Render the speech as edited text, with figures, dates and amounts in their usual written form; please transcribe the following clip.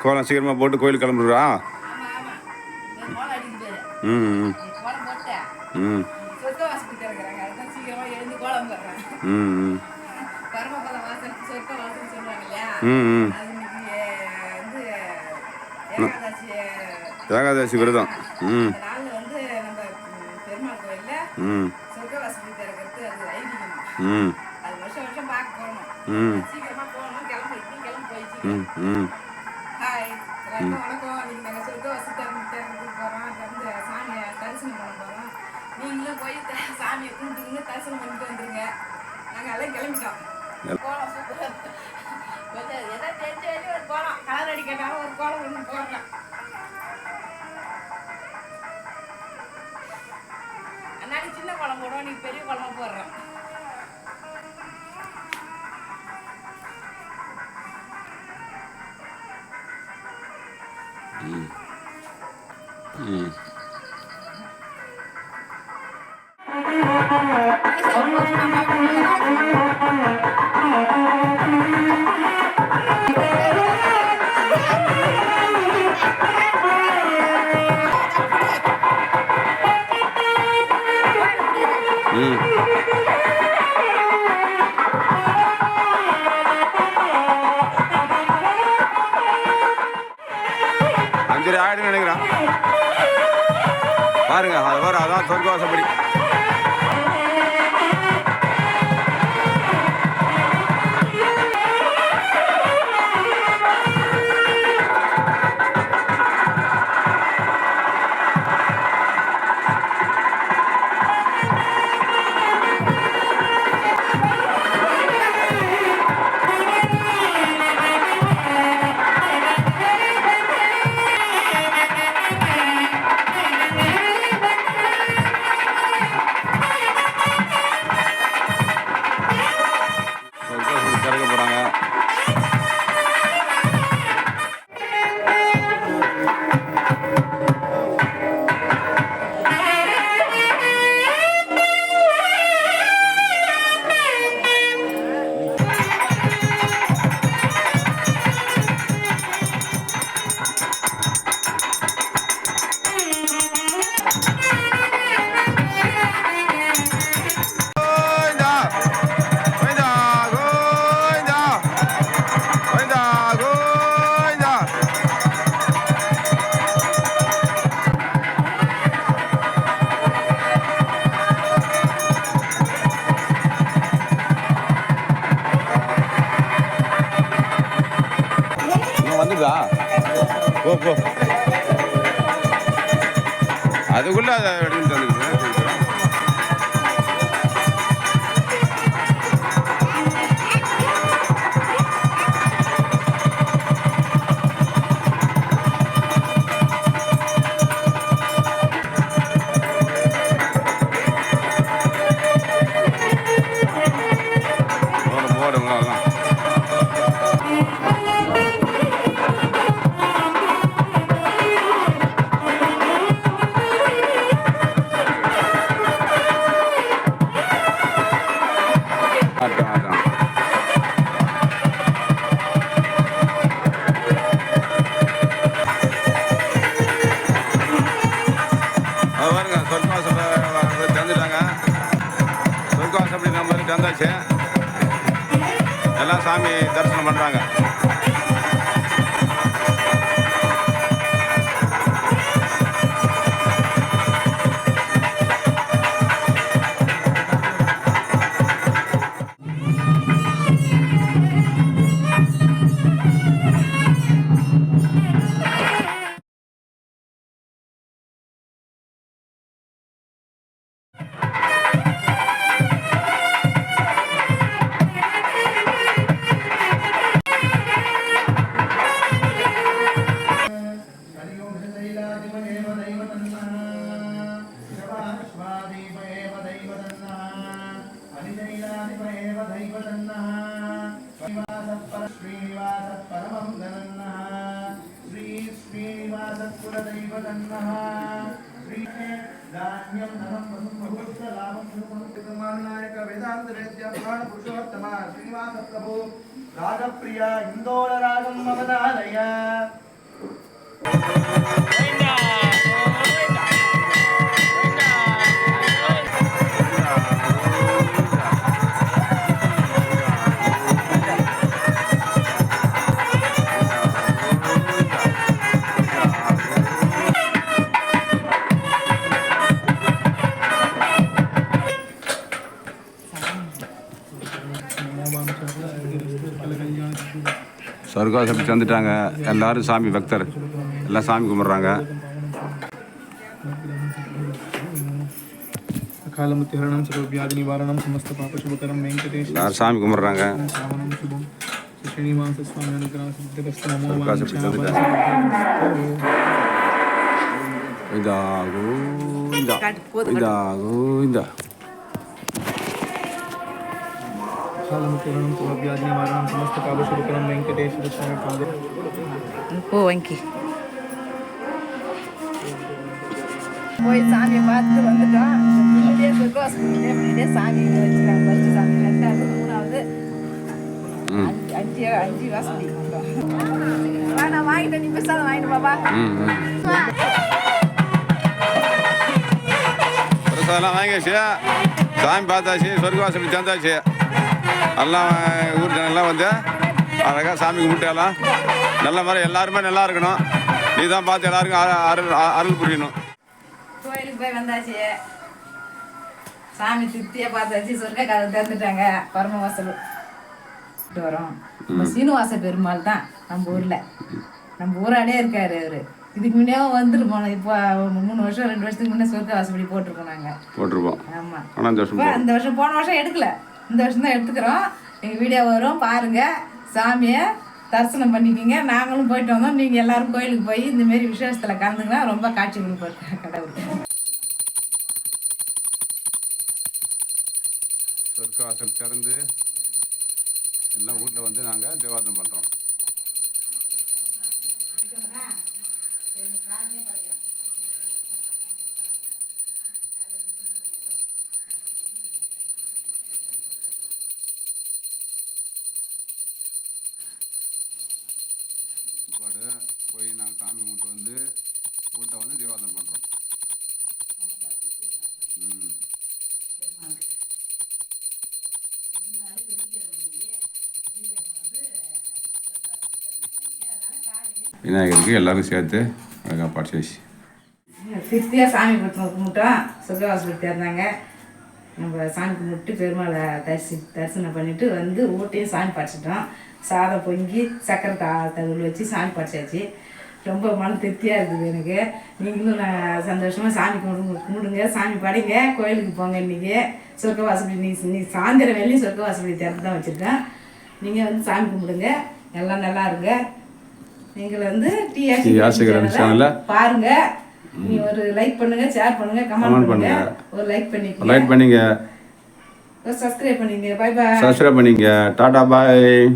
கோலம் சீக்கிரமாக போட்டு கோயிலுக்கு கிளம்புறா. ம் ம் ம் ம் ஏகாதசி விரதம். ம் ம் ம் ம் ம் ம் நீங்களும் போய் சாமியை கும்பிட்டுன்னு தரிசனம் பண்ணிட்டு வந்துருங்க. நாங்கள் எல்லாம் கிளம்பிட்டோம். கோலம் சூப்பராக கொஞ்சம் எதோ தெரிஞ்ச வரையும் ஒரு கோலம் கலர் அடிக்கிறனால ஒரு கோலம் ஒன்று போடுறேன். அன்னைக்கு சின்ன கோலம் போடுவோம், நீ பெரிய கோலமாக போடுறேன். ம் ம் அஞ்சரை ஆயிடுன்னு நினைக்கிறேன். பாருங்க, அது வர அதான் சொர்க்கவாசப்படி. திறக்க போகிறாங்க. வந்துதா போ போ அதுக்குள்ள அதை எடுத்துட்டு வந்துருக்கு. சொர்க்கவாசப்படி நம்ம வந்தாச்சு. எல்லாம் சாமி தரிசனம் பண்ணுறாங்க. राजप्रिया इंदोर रागम अवतारय சொர்க்கவாசல் சேர்ந்துட்டாங்க. எல்லாரும் சாமி பக்தர் எல்லாம் சாமி கும்பிட்றாங்க. காலமுத்திஹரணம் சர்வவியாதி நிவாரணம் சமஸ்த பாப சுபகரம் வெங்கடேஷ் எல்லாரும் சாமி கும்பிட்றாங்க. சாவனம் சுபம் ஸ்ரீனிவாச சுவாமி அனுகிரகம் சித்தகஸ்த நமோ சொர்க்கவாசல் சேர்ந்துட்டாங்க. இதா கோவிந்தா கோவிந்தா. காலமுத்திஹரணம் சர்வவியாதி நிவாரணம் சமஸ்த பாப சுபகரம் வெங்கடேஷ் சுவாமி பாதே போ வாங்கி போய் சாமியை பார்த்துட்டு வந்துட்டோம். இப்படியே சொர்க்கவாசல் சாமி வச்சுருக்காங்க. ஃபர்ஸ்ட் சாமி, ரெண்டாவது, மூணாவது, அஞ்சு வாசல் நான் வாங்கிட்டேன். நீ பெருசாக வாங்கிட்டு பாப்பா. பிரசாதெல்லாம் வாங்கியாச்சு, சாமி பார்த்தாச்சு, சொர்க்கவாசல் சேர்ந்தாச்சு. எல்லாம் ஊர் ஜனங்கள்லாம் வந்து அழகாக சாமி கும்பிட்டாலாம் நல்ல மாதிரி எல்லாருமே நல்லா இருக்கணும். நீ தான் பார்த்து எல்லாருக்கும் அருள் புரியணும். கோயிலுக்கு போய் வந்தாச்சு, சாமி திருப்தியாக பார்த்தாச்சு. சொர்க்க கதை திறந்துட்டாங்க. பரமவாசல் வரோம். நம்ம சீனிவாச பெருமாள் தான் நம்ம ஊரில், நம்ம ஊராடே இருக்காரு அவரு. இதுக்கு முன்னே வந்துருப்போம். இப்போ 3 வருஷம் 2 வருஷத்துக்கு முன்னே சொர்க்க வாசப்படி போட்டிருக்கோம் நாங்கள். போட்டிருப்போம். ஆமாம். ஆனால் இந்த வருஷம் போன வருஷம் எடுக்கல, இந்த வருஷம் தான் எடுத்துக்கிறோம். எங்கள் வீடியோ வரும் பாருங்கள். சாமியை தரிசனம் பண்ணிக்கிங்க. நாங்களும் போயிட்டு வந்தோம். நீங்கள் எல்லாரும் கோயிலுக்கு போய் இந்தமாரி விசேஷத்தில் கலந்துங்கன்னா ரொம்ப காட்சி கொடுப்பாரு கடவுள். சொர்க்கவாசல் திறந்து எல்லாம் வீட்டில் வந்து நாங்கள் தேவாசனம் பண்ணுறோம். போய் நாங்கள் சாமி கும்பிட்டு வந்து வீட்டை வந்து தேவாசனம் பண்ணுறோம். விநாயகருக்கு எல்லாரும் சேர்த்து அழகாக படிச்சு திருப்தியாக சாமி கும்பிட்டோம். சொர்க்கவாசல் திறந்தாங்க. நம்ம சாமி கும்பிட்டு பெருமாளை தரிசனம் பண்ணிவிட்டு வந்து வீட்டையும் சாமி படிச்சிட்டோம். சாதம் பொங்கி சக்கரை தகவல் வச்சு சாமி படிச்சாச்சு. ரொம்ப மன திருப்தியாக இருக்குது எனக்கு. நீங்களும் நான் சந்தோஷமாக சாமி கும்பிடுங்க, சாமி படிங்க, கோயிலுக்கு போங்க. இன்றைக்கி சொர்க்கவாசப்படி நீ சாயந்தரம் வேலையும் சொர்க்கவாசப்படி திறந்து தான் வச்சுருக்கேன். நீங்கள் வந்து சாமி கும்பிடுங்க, எல்லாம் நல்லா இருங்க. நீங்களை வந்து சேனல்ல பாருங்க. நீ ஒரு லைக் பண்ணுங்க, ஷேர் பண்ணுங்க, கமெண்ட் பண்ணுங்க, ஒரு லைக் பண்ணிங்க, ஒரு சப்ஸ்கிரைப் பண்ணிங்க. By by. சப்ஸ்கிரைப் பண்ணிங்க. டாடா பாய்.